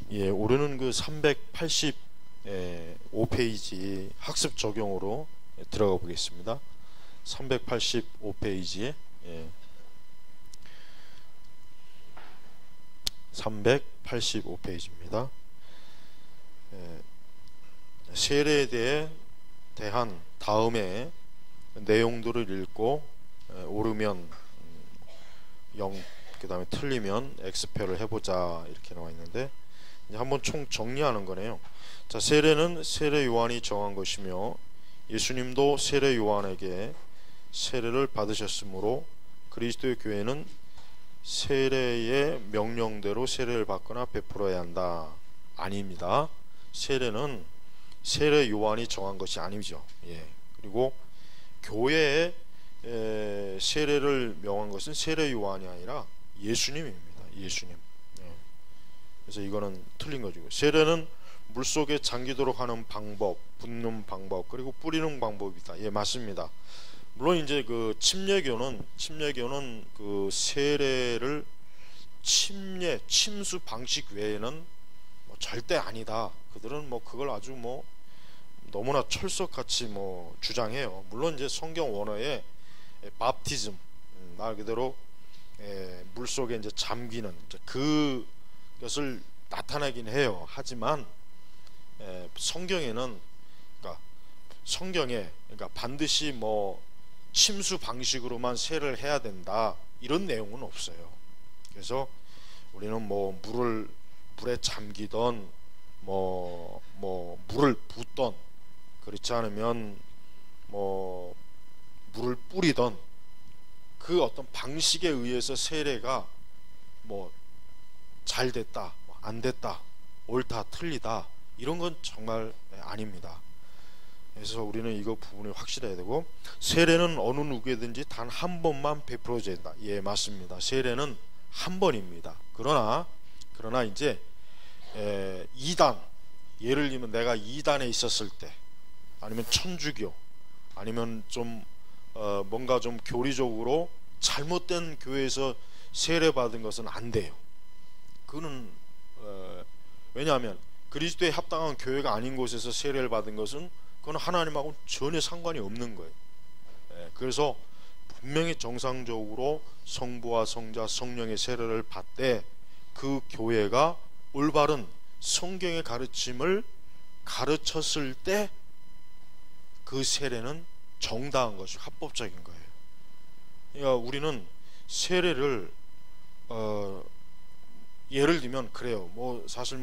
예, 올해는 그 385페이지 학습 적용으로 들어가 보겠습니다. 385페이지에 385페이지입니다. 세례에 대한 다음에 내용들을 읽고 옳으면 0, 그 다음에 틀리면 X표를 해보자 이렇게 나와 있는데, 이제 한번 총 정리하는 거네요. 자, 세례는 세례 요한이 정한 것이며 예수님도 세례 요한에게 세례를 받으셨으므로 그리스도의 교회는 세례의 명령대로 세례를 받거나 베풀어야 한다. 아닙니다. 세례는 세례 요한이 정한 것이 아니죠. 그리고 교회에 세례를 명한 것은 세례 요한이 아니라 예수님입니다. 예수님. 그래서 이거는 틀린 거죠. 세례는 물속에 잠기도록 하는 방법, 붓는 방법, 그리고 뿌리는 방법이다. 예, 맞습니다. 물론 이제 그 침례교는 그 세례를 침수 방식 외에는 절대 아니다. 그들은 그걸 아주 너무나 철석같이 주장해요. 물론 이제 성경 원어에 밥티즘, 말 그대로 물속에 이제 잠기는 그것을 나타내긴 해요. 하지만 성경에는, 그러니까 반드시 침수 방식으로만 세례를 해야 된다 이런 내용은 없어요. 그래서 우리는 물에 잠기던 물을 붓던, 그렇지 않으면 물을 뿌리던 그 어떤 방식에 의해서 세례가 잘 됐다, 안 됐다, 옳다, 틀리다 이런 건 정말 아닙니다. 그래서 우리는 이거 부분이 확실해야 되고, 세례는 어느 누구에든지 단 한 번만 베풀어져야 된다. 예, 맞습니다. 세례는 한 번입니다. 그러나 이제 2단, 예를 들면 내가 2단에 있었을 때, 아니면 천주교, 아니면 좀 뭔가 좀 교리적으로 잘못된 교회에서 세례 받은 것은 안 돼요. 그거는 왜냐하면 그리스도에 합당한 교회가 아닌 곳에서 세례를 받은 것은 그건 하나님하고는 전혀 상관이 없는 거예요. 그래서 분명히 정상적으로 성부와 성자 성령의 세례를 받되 그 교회가 올바른 성경의 가르침을 가르쳤을 때 그 세례는 정당한 것이 합법적인 거예요. 그러니까 우리는 세례를 예를 들면 그래요. 사실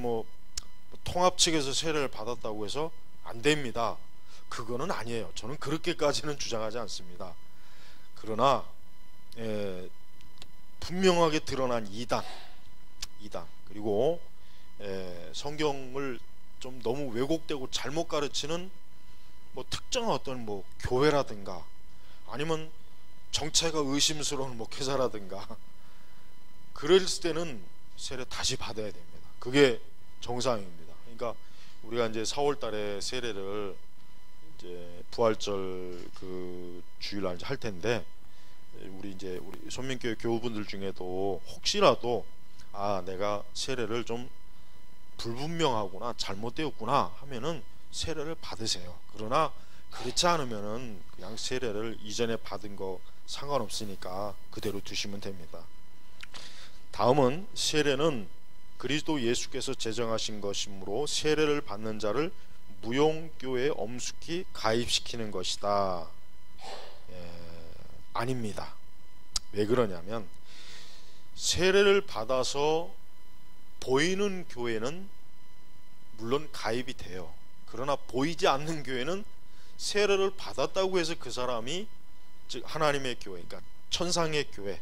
통합 측에서 세례를 받았다고 해서 안 됩니다. 그거는 아니에요. 저는 그렇게까지는 주장하지 않습니다. 그러나 분명하게 드러난 2단, 그리고 성경을 좀 너무 왜곡되고 잘못 가르치는 특정한 어떤 교회라든가, 아니면 정체가 의심스러운 목회자라든가, 그럴 때는 세례 다시 받아야 됩니다. 그게 정상입니다. 그러니까 우리가 이제 4월 달에 세례를 이제 부활절 그 주일날 할 텐데, 우리 손민교회 교우분들 중에도 혹시라도 내가 세례를 좀 불분명하구나, 잘못되었구나 하면은 세례를 받으세요. 그러나 그렇지 않으면은 그냥 세례를 이전에 받은 거 상관없으니까 그대로 두시면 됩니다. 다음은 세례는 그리스도 예수께서 제정하신 것이므로 세례를 받는 자를 무용교회에 엄숙히 가입시키는 것이다. 아닙니다. 왜 그러냐면, 세례를 받아서 보이는 교회는 물론 가입이 돼요. 그러나 보이지 않는 교회는 세례를 받았다고 해서 그 사람이, 즉 하나님의 교회, 그러니까 천상의 교회,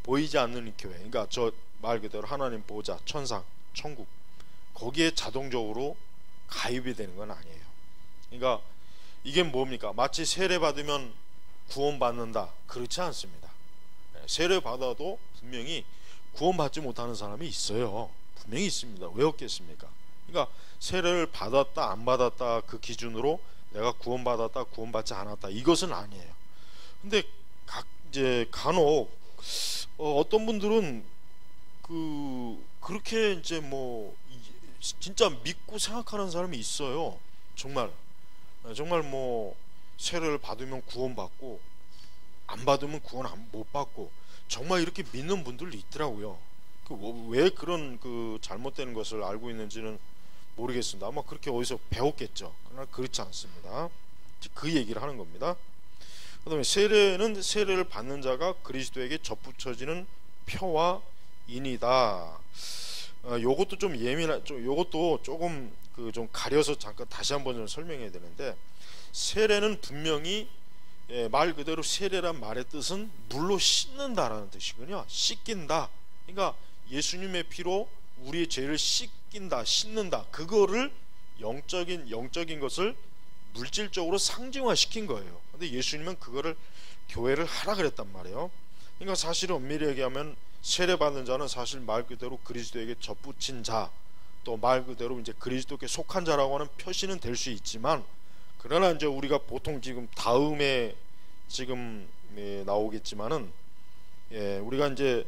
보이지 않는 교회, 그러니까 저 말 그대로 하나님 보좌, 천상, 천국, 거기에 자동적으로 가입이 되는 건 아니에요. 그러니까 이게 뭡니까? 마치 세례 받으면 구원받는다, 그렇지 않습니다. 세례 받아도 분명히 구원받지 못하는 사람이 있어요. 분명히 있습니다. 왜 없겠습니까? 그러니까 세례를 받았다 안 받았다 그 기준으로 내가 구원받았다 구원받지 않았다 이것은 아니에요. 근데 이제 간혹 어떤 분들은 그렇게 이제 진짜 믿고 생각하는 사람이 있어요. 정말 뭐 세례를 받으면 구원받고 안 받으면 구원 못 받고 정말 이렇게 믿는 분들도 있더라고요. 왜 그런 잘못되는 것을 알고 있는지는 모르겠습니다. 아마 그렇게 어디서 배웠겠죠. 그러나 그렇지 않습니다. 그 얘기를 하는 겁니다. 그 다음에 세례는 세례를 받는 자가 그리스도에게 접붙여지는 표와 인이다. 요것도 좀 요것도 조금 좀 가려서 잠깐 다시 한번 좀 설명해야 되는데, 세례는 분명히 말 그대로 세례란 말의 뜻은 물로 씻는다라는 뜻이군요. 씻긴다. 그러니까 예수님의 피로 우리의 죄를 씻긴다, 씻는다. 그거를 영적인 것을 물질적으로 상징화시킨 거예요. 근데 예수님은 그거를 교회를 하라 그랬단 말이에요. 그러니까 사실은 엄밀히 얘기하면 세례 받는 자는 사실 말 그대로 그리스도에게 접붙인 자, 또 말 그대로 이제 그리스도께 속한 자라고 하는 표시는 될 수 있지만, 그러나 이제 우리가 보통 지금 다음에 지금 나오겠지만은 우리가 이제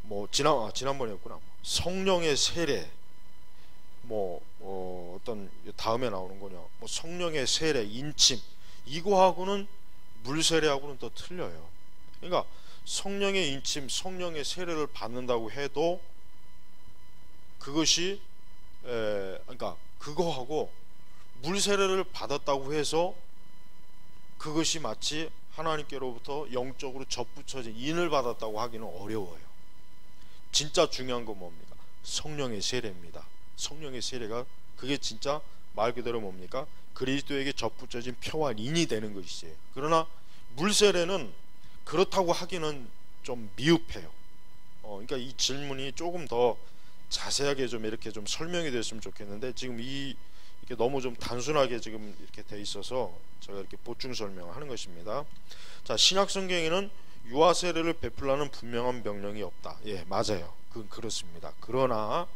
뭐 지난번이었구나. 성령의 세례, 어떤 다음에 나오는 거냐, 뭐 성령의 세례, 인침, 이거하고는 물 세례하고는 또 틀려요. 그러니까 성령의 인침, 성령의 세례를 받는다고 해도 그것이 그러니까 그거하고 물 세례를 받았다고 해서 그것이 마치 하나님께로부터 영적으로 접붙여진 인을 받았다고 하기는 어려워요. 진짜 중요한 건 뭡니까? 성령의 세례입니다. 성령의 세례가 그게 진짜 말 그대로 뭡니까? 그리스도에게 접붙여진 표와 인이 되는 것이지. 그러나 물 세례는 그렇다고 하기는 좀 미흡해요. 그러니까 이 질문이 조금 더 자세하게 좀 이렇게 좀 설명이 됐으면 좋겠는데, 지금 이렇게 너무 좀 단순하게 지금 이렇게 돼 있어서 제가 이렇게 보충 설명을 하는 것입니다. 자, 신약 성경에는 유아 세례를 베풀라는 분명한 명령이 없다. 예, 맞아요. 그건 그렇습니다. 그러나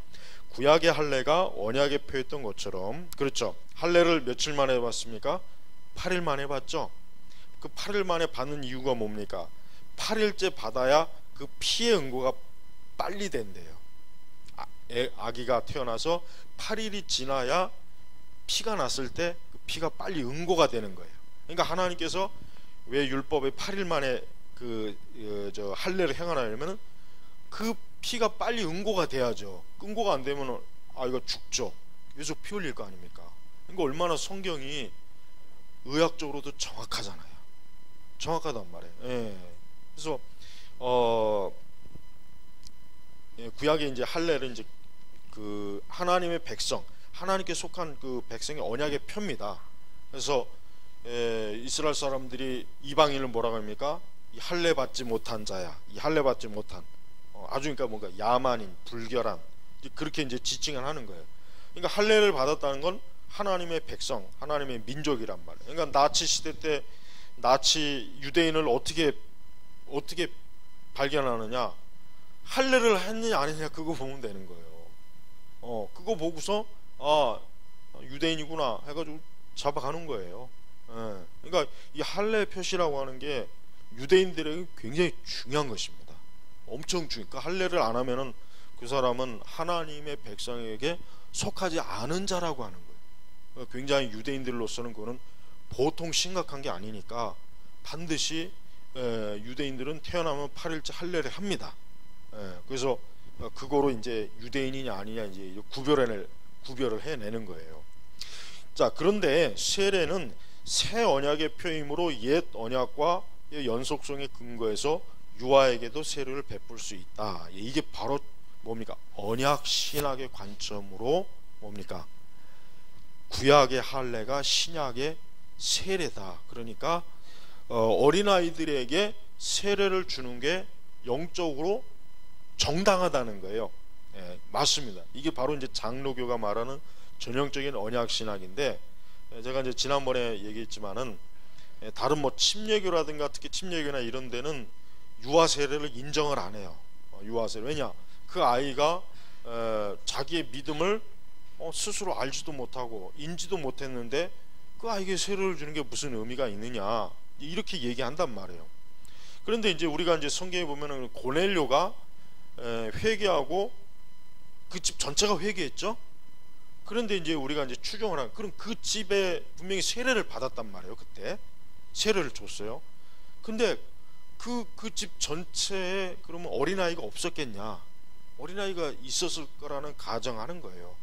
구약의 할례가 언약에 표했던 것처럼, 그렇죠, 할례를 며칠 만에 받습니까? 8일 만에 받죠. 그 8일 만에 받는 이유가 뭡니까? 8일째 받아야 그 피의 응고가 빨리 된대요. 아기가 태어나서 8일이 지나야 피가 났을 때 그 피가 빨리 응고가 되는 거예요. 그러니까 하나님께서 왜 율법에 8일 만에 할례를 행하냐면 그 피가 빨리 응고가 돼야죠. 응고가 안 되면 이거 죽죠. 계속 피 흘릴 거 아닙니까? 그러니까 얼마나 성경이 의학적으로도 정확하잖아요. 정확하단 말이에요. 예. 그래서 구약의 이제 할례를 이제 그 하나님의 백성, 하나님께 속한 그 백성의 언약의 표입니다. 그래서 이스라엘 사람들이 이방인을 뭐라고 합니까? 이 할례 받지 못한 자야. 이 할례 받지 못한 아주 그러니까 뭔가 야만인, 불결한, 그렇게 이제 지칭을 하는 거예요. 그러니까 할례를 받았다는 건 하나님의 백성, 하나님의 민족이란 말이에요. 그러니까 나치 시대 때 나치 유대인을 어떻게 발견하느냐? 할례를 했느냐 안 했느냐 그거 보면 되는 거예요. 그거 보고서 유대인이구나 해가지고 잡아가는 거예요. 그러니까 이 할례 표시라고 하는 게 유대인들에게 굉장히 중요한 것입니다. 엄청 그러니까 할례를 안 하면은 그 사람은 하나님의 백성에게 속하지 않은 자라고 하는 거예요. 굉장히 유대인들로서는 그거는 보통 심각한 게 아니니까 반드시 유대인들은 태어나면 8일째 할례를 합니다. 그래서 그거로 이제 유대인이냐 아니냐 이제 구별을 해내는 거예요. 자, 그런데 세례는 새 언약의 표임으로 옛 언약과 연속성의 근거에서 유아에게도 세례를 베풀 수 있다. 이게 바로 뭡니까? 언약 신학의 관점으로 뭡니까? 구약의 할례가 신약의 세례다. 그러니까 어린아이들에게 세례를 주는 게 영적으로 정당하다는 거예요. 맞습니다. 이게 바로 이제 장로교가 말하는 전형적인 언약 신학인데, 제가 이제 지난번에 얘기했지만은 다른 뭐 침례교라든가 특히 침례교나 이런 데는 유아 세례를 인정을 안 해요. 유아 세례. 왜냐? 그 아이가 자기의 믿음을 스스로 알지도 못하고 인지도 못했는데 그 아이에게 세례를 주는 게 무슨 의미가 있느냐, 이렇게 얘기한단 말이에요. 그런데 이제 우리가 이제 성경에 보면은 고넬료가 회개하고 그 집 전체가 회개했죠. 그런데 이제 우리가 이제 추정을 한, 그럼 그 집에 분명히 세례를 받았단 말이에요. 그때 세례를 줬어요. 근데 그 집 전체에 그러면 어린아이가 없었겠냐? 어린아이가 있었을 거라는 가정하는 거예요.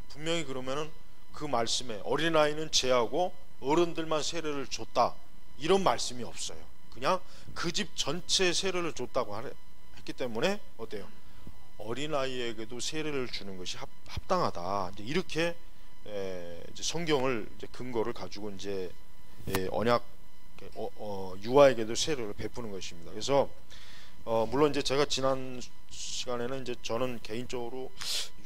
분명히 그러면은 그 말씀에 어린아이는 제하고 어른들만 세례를 줬다, 이런 말씀이 없어요. 그냥 그 집 전체에 세례를 줬다고 했기 때문에 어때요? 어린아이에게도 세례를 주는 것이 합당하다. 이제 이렇게 이제 성경을 이제 근거를 가지고 이제 언약 유아에게도 세례를 베푸는 것입니다. 그래서 물론 이제 제가 지난 시간에는 이제 저는 개인적으로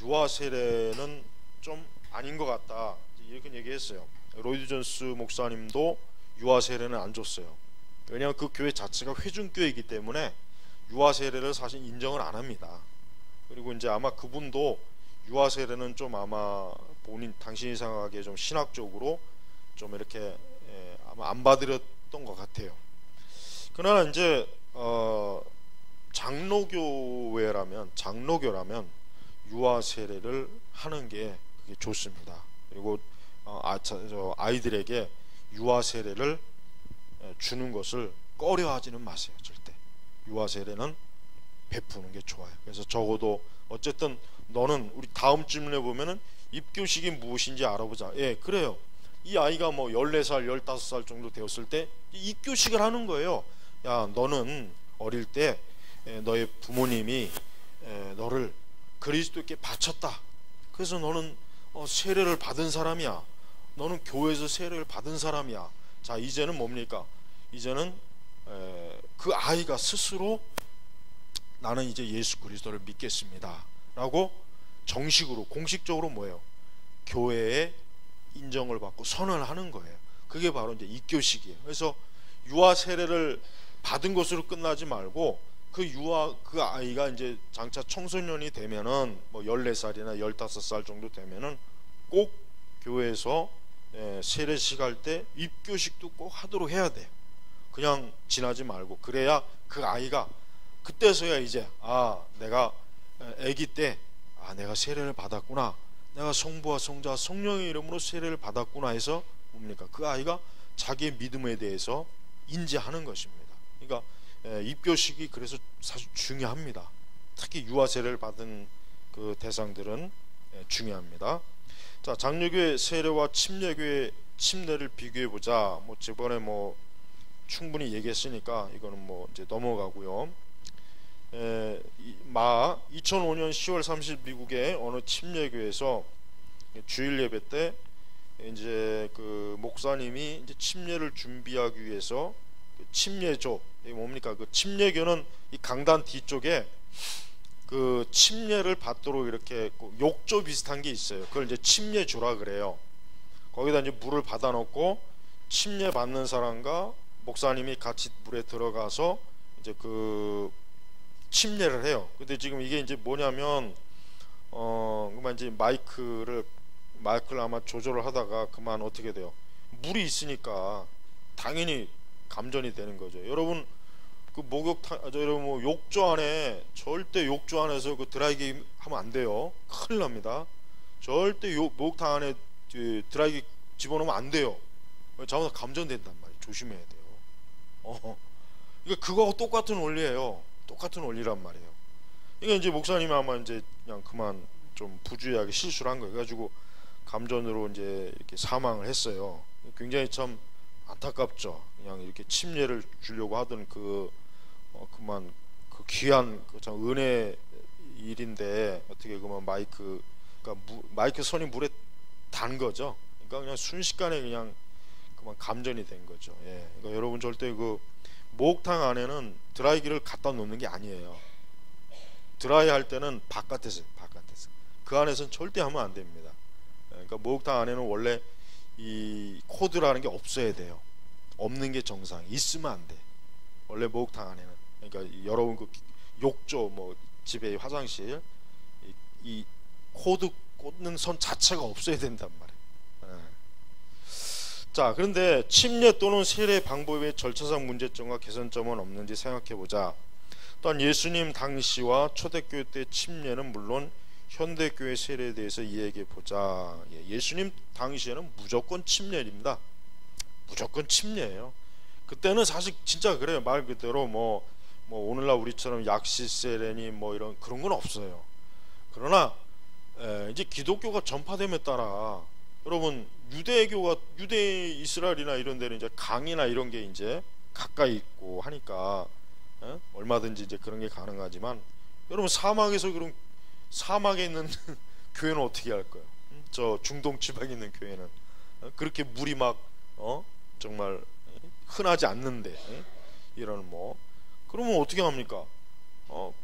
유아 세례는 좀 아닌 것 같다, 이렇게 얘기했어요. 로이드 존스 목사님도 유아 세례는 안 줬어요. 왜냐하면 그 교회 자체가 회중교회이기 때문에 유아 세례를 사실 인정을 안 합니다. 그리고 이제 아마 그분도 유아 세례는 좀 아마 당신이 생각하기에 좀 신학적으로 좀 이렇게 아마 안 받으렸던 것 같아요. 그러나 이제 장로교라면 유아 세례를 하는 게 그게 좋습니다. 그리고 아이들에게 유아 세례를 주는 것을 꺼려하지는 마세요. 절대. 유아 세례는 베푸는 게 좋아요. 그래서 적어도 어쨌든 너는, 우리 다음 질문에 보면은 입교식이 무엇인지 알아보자. 예, 그래요. 이 아이가 뭐 14살, 15살 정도 되었을 때 입교식을 하는 거예요. 야, 너는 어릴 때 너의 부모님이 너를 그리스도께 바쳤다. 그래서 너는 세례를 받은 사람이야. 너는 교회에서 세례를 받은 사람이야. 자, 이제는 뭡니까? 이제는 그 아이가 스스로 나는 이제 예수 그리스도를 믿겠습니다 라고 정식으로, 공식적으로 뭐예요? 교회에 인정을 받고 선언을 하는 거예요. 그게 바로 이제 입교식이에요. 그래서 유아 세례를 받은 것으로 끝나지 말고 그 아이가 이제 장차 청소년이 되면은 뭐 14살이나 15살 정도 되면은 꼭 교회에서 세례식 할 때 입교식도 꼭 하도록 해야 돼요. 그냥 지나지 말고. 그래야 그 아이가 그때서야 이제 내가 아기 때 내가 세례를 받았구나, 내가 성부와 성자 성령의 이름으로 세례를 받았구나 해서 뭡니까? 그 아이가 자기의 믿음에 대해서 인지하는 것입니다. 그러니까 입교식이 그래서 사실 중요합니다. 특히 유아 세례를 받은 그 대상들은 중요합니다. 자, 장로교의 세례와 침례교의 침례를 비교해 보자. 뭐 저번에 뭐 충분히 얘기했으니까 이거는 뭐 이제 넘어가고요. 2005년 10월 30일 미국의 어느 침례교회에서 주일 예배 때 이제 그 목사님이 이제 침례를 준비하기 위해서 침례조, 이게 뭡니까? 그 침례교는 이 강단 뒤쪽에 그 침례를 받도록 이렇게 욕조 비슷한 게 있어요. 그걸 이제 침례조라 그래요. 거기다 이제 물을 받아 놓고 침례 받는 사람과 목사님이 같이 물에 들어가서 이제 그 침례를 해요. 근데 지금 이게 이제 뭐냐면 그만 이제 마이크를 아마 조절을 하다가 그만 어떻게 돼요? 물이 있으니까 당연히 감전이 되는 거죠. 여러분 그 여러분 뭐 욕조 안에 절대 욕조 안에서 그 드라이기 하면 안 돼요. 큰일 납니다. 절대 목욕탕 안에 드라이기 집어넣으면 안 돼요. 잘못 감전된단 말이에요. 조심해야 돼요. 그러니까 그거하고 똑같은 원리예요. 똑같은 원리란 말이에요. 이게 이제 목사님이 아마 이제 그냥 그만 좀 부주의하게 실수를 한 거예요. 그래가지고 감전으로 이제 이렇게 사망을 했어요. 굉장히 참 안타깝죠. 그냥 이렇게 침례를 주려고 하던 그만 그 귀한 그 참 은혜 일인데 어떻게 그만 마이크 선이 물에 단 거죠. 그러니까 그냥 순식간에 그냥 그만 감전이 된 거죠. 예. 그러니까 여러분 절대 그 목욕탕 안에는 드라이기를 갖다 놓는 게 아니에요. 드라이 할 때는 바깥에서 그 안에서는 절대 하면 안 됩니다. 그러니까 목욕탕 안에는 원래 이 코드라는 게 없어야 돼요. 없는 게 정상. 있으면 안 돼. 원래 목욕탕 안에는. 그러니까 여러분 그 욕조 뭐 집에 화장실 이 코드 꽂는 선 자체가 없어야 된단 말이에요. 자, 그런데 침례 또는 세례 방법의 절차상 문제점과 개선점은 없는지 생각해보자. 또한 예수님 당시와 초대교회 때 침례는 물론 현대교회 세례에 대해서 이야기해 보자. 예수님 당시에는 무조건 침례입니다. 무조건 침례예요. 그때는 사실 진짜 그래요. 말 그대로 뭐 오늘날 우리처럼 약시 세례니 뭐 이런 그런 건 없어요. 그러나 이제 기독교가 전파됨에 따라 여러분 유대 이스라엘이나 이런 데는 이제 강이나 이런 게 이제 가까이 있고 하니까 얼마든지 이제 그런 게 가능하지만 여러분 사막에 있는 교회는 어떻게 할 거예요? 저 중동 지방에 있는 교회는 그렇게 물이 막 정말 흔하지 않는데 이런 그러면 어떻게 합니까?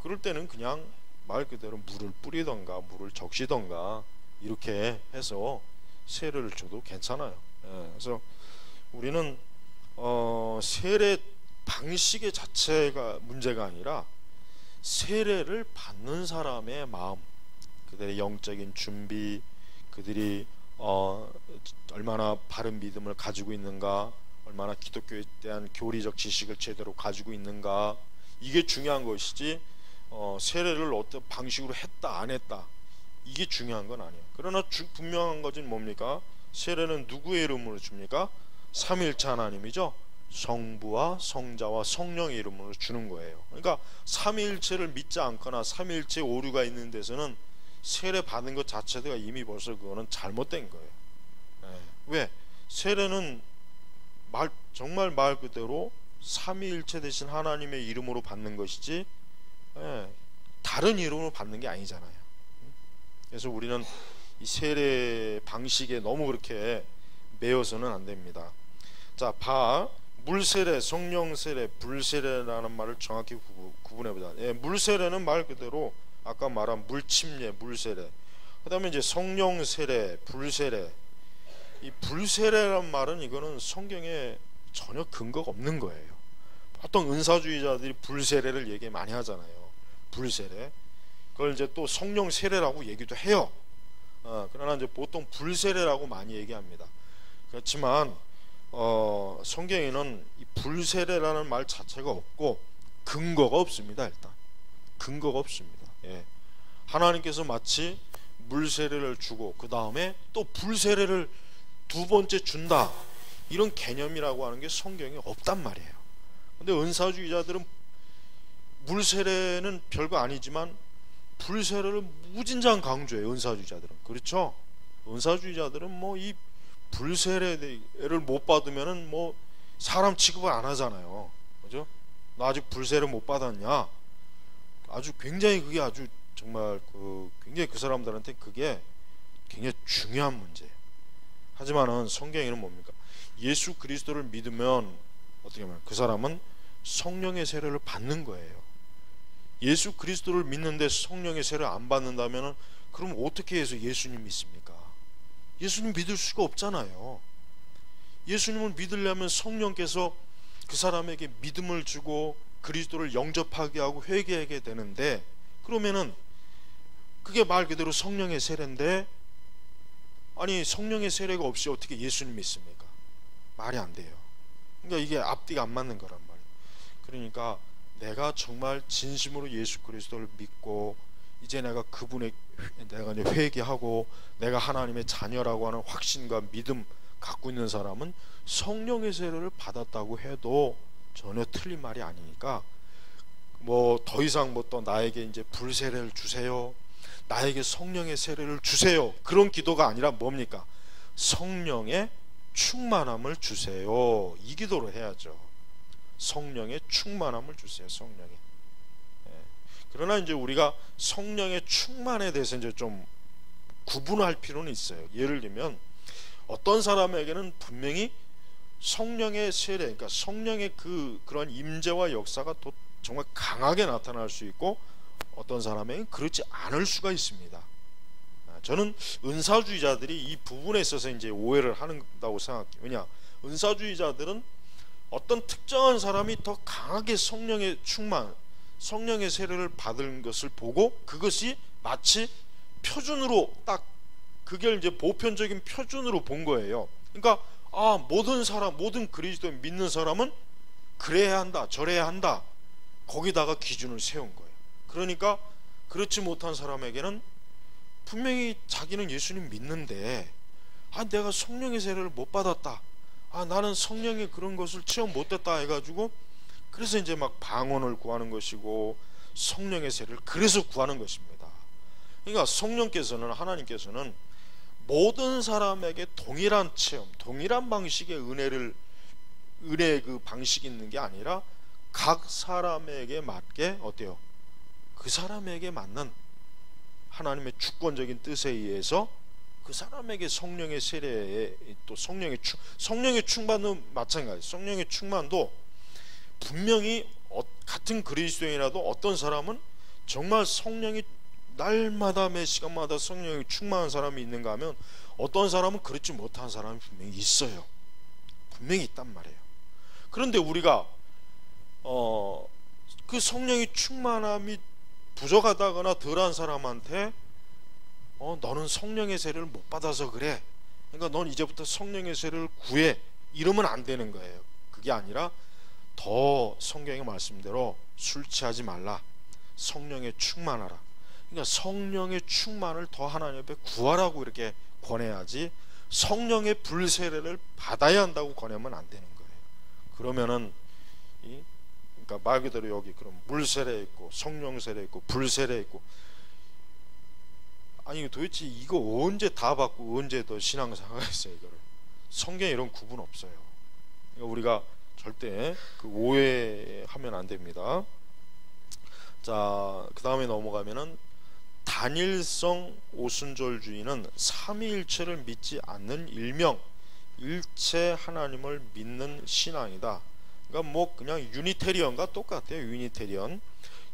그럴 때는 그냥 말 그대로 물을 뿌리던가 물을 적시던가 이렇게 해서 세례를 줘도 괜찮아요. 그래서 우리는 세례 방식의 자체가 문제가 아니라 세례를 받는 사람의 마음, 그들의 영적인 준비, 그들이 얼마나 바른 믿음을 가지고 있는가, 얼마나 기독교에 대한 교리적 지식을 제대로 가지고 있는가, 이게 중요한 것이지 세례를 어떤 방식으로 했다 안 했다 이게 중요한 건 아니에요. 그러나 분명한 것은 뭡니까? 세례는 누구의 이름으로 줍니까? 삼위일체 하나님이죠. 성부와 성자와 성령의 이름으로 주는 거예요. 그러니까 삼위일체를 믿지 않거나 삼위일체 오류가 있는 데서는 세례 받는 것 자체가 이미 벌써 그거는 잘못된 거예요. 왜? 세례는 정말 말 그대로 삼위일체 대신 하나님의 이름으로 받는 것이지 다른 이름으로 받는 게 아니잖아요. 그래서 우리는 이 세례 방식에 너무 그렇게 매여서는 안 됩니다. 자, 물세례, 성령세례, 불세례라는 말을 정확히 구분해보자. 물세례는 말 그대로 아까 말한 물침례, 물세례. 그 다음에 이제 성령세례, 불세례. 이 불세례란 말은 이거는 성경에 전혀 근거가 없는 거예요. 보통 은사주의자들이 불세례를 얘기 많이 하잖아요. 불세례. 그걸 이제 또 성령세례라고 얘기도 해요. 그러나 이제 보통 불세례라고 많이 얘기합니다. 그렇지만 성경에는 이 불세례라는 말 자체가 없고 근거가 없습니다. 일단 근거가 없습니다. 하나님께서 마치 물세례를 주고 그 다음에 또 불세례를 두 번째 준다 이런 개념이라고 하는 게 성경에 없단 말이에요. 근데 은사주의자들은 물세례는 별거 아니지만 불세례를 무진장 강조해요. 은사주의자들은. 그렇죠? 은사주의자들은 이 불세례를 못 받으면은 사람 취급을 안 하잖아요. 그죠? 너 아직 불세례 못 받았냐? 아주 굉장히 그게 아주 정말 굉장히 그 사람들한테 그게 굉장히 중요한 문제예요. 하지만은 성경에는 뭡니까? 예수 그리스도를 믿으면 어떻게 하면 그 사람은 성령의 세례를 받는 거예요. 예수 그리스도를 믿는데 성령의 세례를 안 받는다면은 그럼 어떻게 해서 예수님 믿습니까? 예수님 믿을 수가 없잖아요. 예수님을 믿으려면 성령께서 그 사람에게 믿음을 주고 그리스도를 영접하게 하고 회개하게 되는데 그러면은 그게 말 그대로 성령의 세례인데 아니 성령의 세례가 없이 어떻게 예수님 믿습니까? 말이 안 돼요. 그러니까 이게 앞뒤가 안 맞는 거란 말이에요. 그러니까 내가 정말 진심으로 예수 그리스도를 믿고 이제 내가 이제 회개하고 내가 하나님의 자녀라고 하는 확신과 믿음 갖고 있는 사람은 성령의 세례를 받았다고 해도 전혀 틀린 말이 아니니까 더 이상 또 나에게 이제 불세례를 주세요, 나에게 성령의 세례를 주세요 그런 기도가 아니라 뭡니까? 성령의 충만함을 주세요 이 기도를 해야죠. 성령의 충만함을 주세요. 성령의. 그러나 이제 우리가 성령의 충만에 대해서 이제 좀 구분할 필요는 있어요. 예를 들면 어떤 사람에게는 분명히 성령의 세례, 그러니까 성령의 그런 임재와 역사가 또 정말 강하게 나타날 수 있고 어떤 사람에게는 그렇지 않을 수가 있습니다. 저는 은사주의자들이 이 부분에 있어서 이제 오해를 한다고 생각해요. 왜냐? 은사주의자들은 어떤 특정한 사람이 더 강하게 성령의 충만, 성령의 세례를 받은 것을 보고 그것이 마치 표준으로 딱 그게 이제 보편적인 표준으로 본 거예요. 그러니까 모든 그리스도 믿는 사람은 그래야 한다, 저래야 한다. 거기다가 기준을 세운 거예요. 그러니까 그렇지 못한 사람에게는 분명히 자기는 예수님 믿는데 내가 성령의 세례를 못 받았다, 나는 성령의 그런 것을 체험 못했다 해가지고 그래서 이제 막 방언을 구하는 것이고 성령의 세례를 그래서 구하는 것입니다. 그러니까 성령께서는, 하나님께서는 모든 사람에게 동일한 체험, 동일한 방식의 은혜의 그 방식이 있는 게 아니라 각 사람에게 맞게 어때요? 그 사람에게 맞는 하나님의 주권적인 뜻에 의해서 그 사람에게 성령의 세례에 또 성령의 충만도 마찬가지. 성령의 충만도 분명히 같은 그리스도인이라도 어떤 사람은 정말 성령이 날마다 매 시간마다 성령이 충만한 사람이 있는가 하면 어떤 사람은 그렇지 못한 사람이 분명히 있어요. 분명히 있단 말이에요. 그런데 우리가 그 성령이 충만함이 부족하다거나 덜한 사람한테 너는 성령의 세례를 못 받아서 그래, 그러니까 넌 이제부터 성령의 세례를 구해, 이러면 안 되는 거예요. 그게 아니라 더 성경의 말씀대로 술 취하지 말라, 성령에 충만하라. 그러니까 성령의 충만을 더 하나님 앞에 구하라고 이렇게 권해야지 성령의 불세례를 받아야 한다고 권하면 안 되는 거예요. 그러면은 그러니까 말 그대로 여기 그럼 물세례 있고 성령 세례 있고 불세례 있고, 아니 도대체 이거 언제 다 받고 언제 더 신앙생활 했어요? 이거를 성경에 이런 구분 없어요. 그러니까 우리가 절대 그 오해하면 안 됩니다. 자, 그 다음에 넘어가면은 단일성 오순절주의는 삼위일체를 믿지 않는 일명 일체 하나님을 믿는 신앙이다. 그러니까 뭐 그냥 유니테리언과 똑같아요. 유니테리언.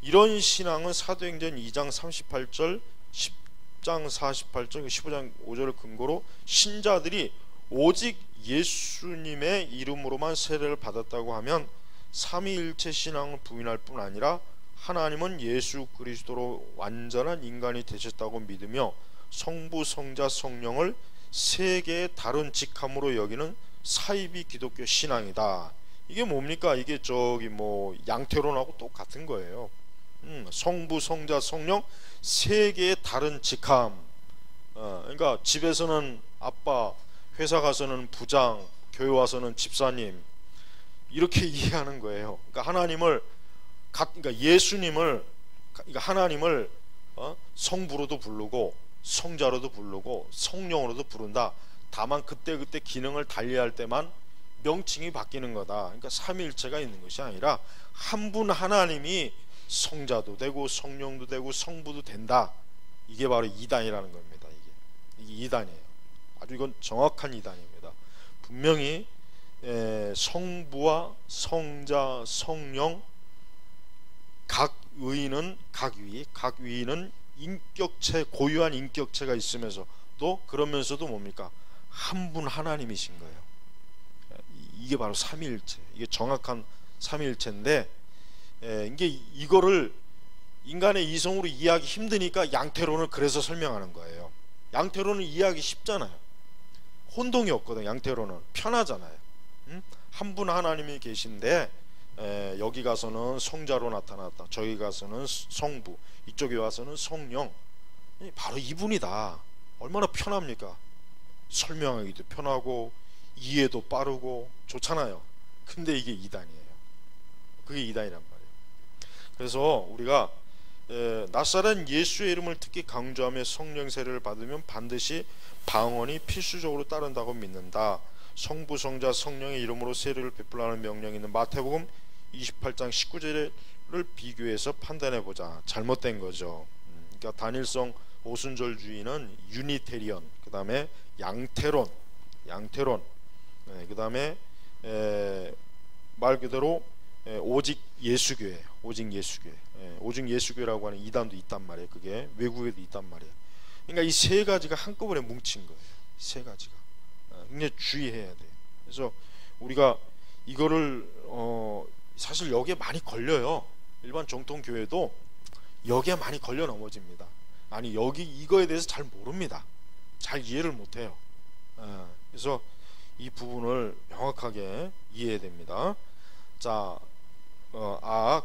이런 신앙은 사도행전 2장 38절, 10장 48절, 15장 5절을 근거로 신자들이 오직 예수님의 이름으로만 세례를 받았다고 하면 삼위일체 신앙을 부인할 뿐 아니라 하나님은 예수 그리스도로 완전한 인간이 되셨다고 믿으며 성부, 성자, 성령을 세 개의 다른 직함으로 여기는 사이비 기독교 신앙이다. 이게 뭡니까? 이게 저기 뭐 양태론하고 똑같은 거예요. 성부, 성자, 성령 세 개의 다른 직함. 그러니까 집에서는 아빠, 회사 가서는 부장, 교회 와서는 집사님, 이렇게 이해하는 거예요. 그러니까 하나님을, 그러니까 예수님을, 그러니까 하나님을 성부로도 부르고 성자로도 부르고 성령으로도 부른다. 다만 그때그때 기능을 달리할 때만 명칭이 바뀌는 거다. 그러니까 삼위일체가 있는 것이 아니라 한 분 하나님이 성자도 되고 성령도 되고 성부도 된다. 이게 바로 이단이라는 겁니다. 이게 이단이에요. 아주 이건 정확한 이단입니다. 분명히 성부와 성자, 성령 각 위는 인격체, 고유한 인격체가 있으면서도 그러면서도 뭡니까? 한 분 하나님이신 거예요. 이게 바로 삼위일체. 이게 정확한 삼위일체인데, 이게 이거를 인간의 이성으로 이해하기 힘드니까 양태론을 그래서 설명하는 거예요. 양태론은 이해하기 쉽잖아요. 혼동이 없거든. 양태론은 편하잖아요. 한 분 하나님이 계신데 여기 가서는 성자로 나타났다, 저기 가서는 성부, 이쪽에 와서는 성령, 바로 이분이다. 얼마나 편합니까? 설명하기도 편하고 이해도 빠르고 좋잖아요. 근데 이게 이단이에요. 그게 이단이란 말이에요. 그래서 우리가 나사렛 예수의 이름을 특히 강조하며 성령 세례를 받으면 반드시 방언이 필수적으로 따른다고 믿는다. 성부, 성자, 성령의 이름으로 세례를 베풀라는 명령이 있는 마태복음 28장 19절을 비교해서 판단해보자. 잘못된 거죠. 그러니까 단일성 오순절주의는 유니테리언, 그 다음에 양태론, 그 다음에 말 그대로 오직 예수교회, 오직 예수교회라고 하는 이단도 있단 말이에요. 그게 외국에도 있단 말이에요. 그러니까 이 세 가지가 한꺼번에 뭉친 거예요. 세 가지가 굉장히 주의해야 돼요. 그래서 우리가 이거를 사실 여기에 많이 걸려요. 일반 정통 교회도 여기에 많이 걸려 넘어집니다. 아니 여기 이거에 대해서 잘 모릅니다. 잘 이해를 못해요. 그래서 이 부분을 명확하게 이해해야 됩니다. 자, 그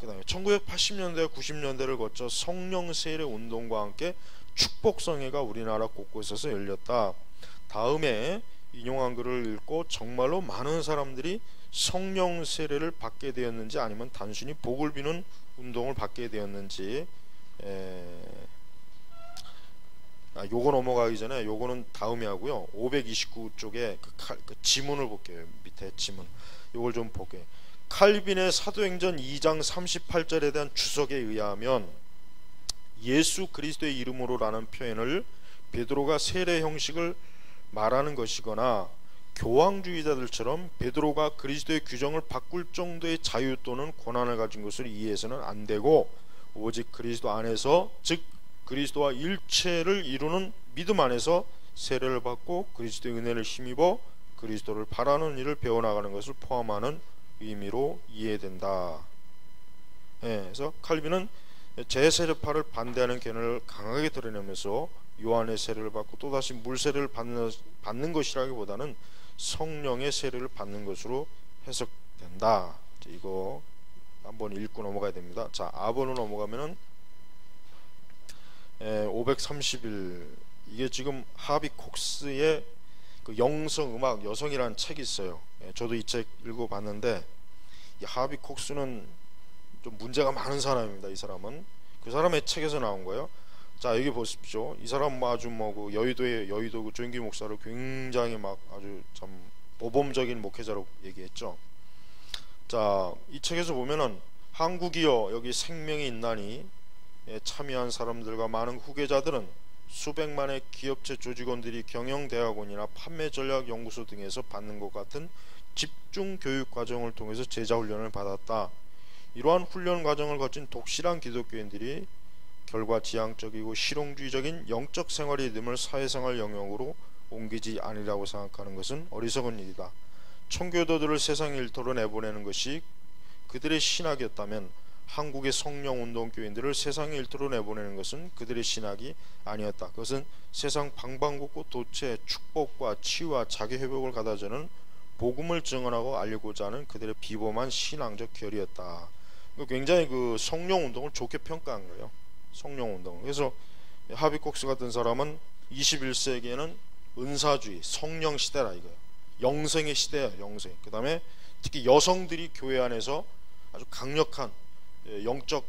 다음에 1980년대 90년대를 거쳐 성령 세례 운동과 함께 축복성회가 우리나라 곳곳에서 열렸다. 다음에 인용한 글을 읽고 정말로 많은 사람들이 성령 세례를 받게 되었는지 아니면 단순히 복을 비는 운동을 받게 되었는지, 요거 넘어가기 전에 요거는 다음에 하고요. 529쪽에 그 지문을 볼게요. 밑에 지문 요걸 좀 볼게요. 칼빈의 사도행전 2장 38절에 대한 주석에 의하면 예수 그리스도의 이름으로라는 표현을 베드로가 세례 형식을 말하는 것이거나 교황주의자들처럼 베드로가 그리스도의 규정을 바꿀 정도의 자유 또는 권한을 가진 것으로 이해해서는 안 되고, 오직 그리스도 안에서, 즉 그리스도와 일체를 이루는 믿음 안에서 세례를 받고 그리스도의 은혜를 힘입어 그리스도를 바라는 일을 배워나가는 것을 포함하는 의미로 이해된다. 그래서 칼빈은 재세례파를 반대하는 견해를 강하게 드러내면서 요한의 세례를 받고 또다시 물세례를 받는 것이라기보다는 성령의 세례를 받는 것으로 해석된다. 이거 한번 읽고 넘어가야 됩니다. 자, 아번으로 넘어가면은 531, 이게 지금 하비 콕스의 그 영성음악 여성이라는 책이 있어요. 저도 이 책 읽어봤는데, 이 하비 콕스는 좀 문제가 많은 사람입니다. 이 사람은 그 사람의 책에서 나온 거예요. 자, 여기 보십시오. 이 사람 아주 그 여의도 그 조인기 목사를 굉장히 막 아주 참 모범적인 목회자로 얘기했죠. 자, 이 책에서 보면은 한국이여 여기 생명이 있나니 참여한 사람들과 많은 후계자들은 수백만의 기업체 조직원들이 경영대학원이나 판매전략연구소 등에서 받는 것 같은 집중 교육 과정을 통해서 제자훈련을 받았다. 이러한 훈련 과정을 거친 독실한 기독교인들이 결과지향적이고 실용주의적인 영적 생활의 리듬을 사회생활 영역으로 옮기지 않으리라고 생각하는 것은 어리석은 일이다. 청교도들을 세상 일터로 내보내는 것이 그들의 신학이었다면 한국의 성령운동 교인들을 세상의 일터로 내보내는 것은 그들의 신학이 아니었다. 그것은 세상 방방곡곡 도체 축복과 치유와 자기회복을 가다주는 복음을 증언하고 알리고자 하는 그들의 비범한 신앙적 결의였다. 굉장히 그 성령운동을 좋게 평가한 거예요. 성령운동. 그래서 하비콕스 같은 사람은 21세기에는 은사주의, 성령 시대라 이거예요. 영생의 시대야, 영생. 그 다음에 특히 여성들이 교회 안에서 아주 강력한 영적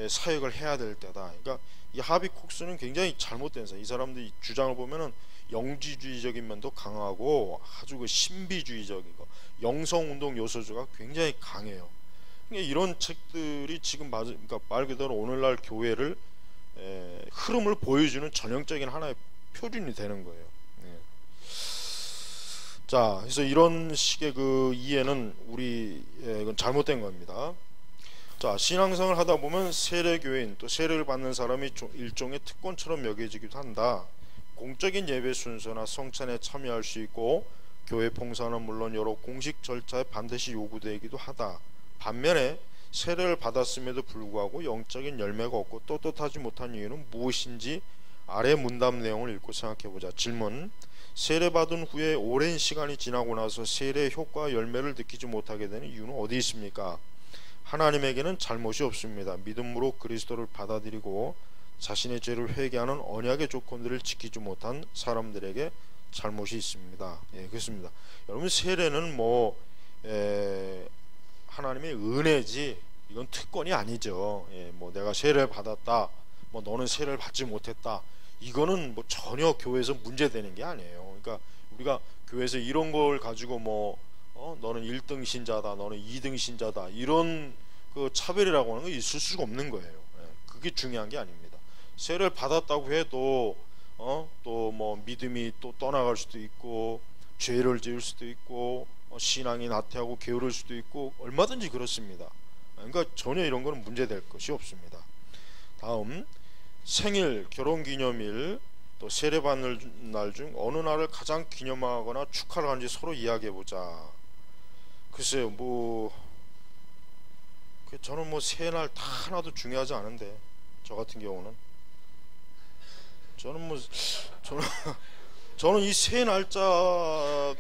사역을 해야 될 때다. 그러니까 이 하비콕스는 굉장히 잘못된 사람. 이 사람들이 주장을 보면은 영지주의적인 면도 강하고 아주 그 신비주의적인 거, 영성운동 요소가 굉장히 강해요. 그러니까 이런 책들이 지금 그러니까 말 그대로 오늘날 교회를 흐름을 보여주는 전형적인 하나의 표준이 되는 거예요. 자, 그래서 이런 식의 그 이해는 이건 잘못된 겁니다. 자, 신앙생활을 하다 보면 세례교인 또 세례를 받는 사람이 일종의 특권처럼 여겨지기도 한다. 공적인 예배 순서나 성찬에 참여할 수 있고 교회 봉사는 물론 여러 공식 절차에 반드시 요구되기도 하다. 반면에 세례를 받았음에도 불구하고 영적인 열매가 없고 떳떳하지 못한 이유는 무엇인지 아래 문답 내용을 읽고 생각해보자. 질문: 세례받은 후에 오랜 시간이 지나고 나서 세례의 효과와 열매를 느끼지 못하게 되는 이유는 어디 있습니까? 하나님에게는 잘못이 없습니다. 믿음으로 그리스도를 받아들이고 자신의 죄를 회개하는 언약의 조건들을 지키지 못한 사람들에게 잘못이 있습니다. 그렇습니다. 여러분, 세례는 하나님의 은혜지 이건 특권이 아니죠. 내가 세례를 받았다, 너는 세례를 받지 못했다, 이거는 전혀 교회에서 문제되는 게 아니에요. 그러니까 우리가 교회에서 이런 걸 가지고 너는 1등 신자다, 너는 2등 신자다, 이런 그 차별이라고 하는 거 있을 수가 없는 거예요. 그게 중요한 게 아닙니다. 세례를 받았다고 해도 또 믿음이 또 떠나갈 수도 있고 죄를 지을 수도 있고 신앙이 나태하고 게으를 수도 있고 얼마든지 그렇습니다. 그러니까 전혀 이런 거는 문제될 것이 없습니다. 다음, 생일, 결혼기념일, 또 세례받는 날 중 어느 날을 가장 기념하거나 축하를 하는지 서로 이야기해보자. 글쎄요, 저는 새날 다 하나도 중요하지 않은데, 저 같은 경우는 저는 이 세 날짜를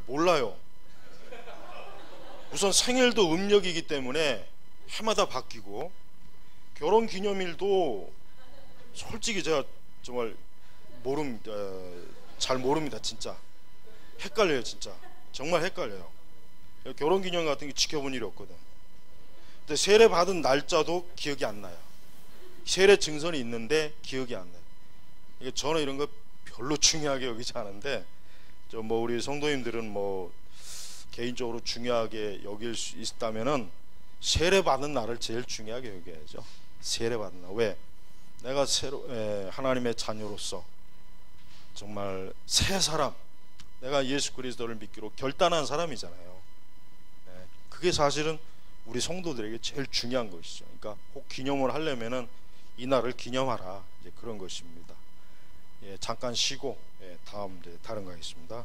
몰라요. 우선 생일도 음력이기 때문에 해마다 바뀌고, 결혼기념일도 솔직히 제가 정말 잘 모릅니다. 진짜 헷갈려요. 진짜 정말 헷갈려요. 결혼기념 같은 게 지켜본 일이 없거든. 근데 세례 받은 날짜도 기억이 안 나요. 세례 증선이 있는데 기억이 안 나요. 저는 이런 거 별로 중요하게 여기지 않은데 우리 성도님들은 개인적으로 중요하게 여길 수 있다면은 세례 받는 날을 제일 중요하게 여겨야죠. 세례 받는 날. 왜? 내가 하나님의 자녀로서 정말 새 사람, 내가 예수 그리스도를 믿기로 결단한 사람이잖아요. 그게 사실은 우리 성도들에게 제일 중요한 것이죠. 그러니까 꼭 기념을 하려면은 이 날을 기념하라, 이제 그런 것입니다. 잠깐 쉬고 다음 다른 거 하겠습니다.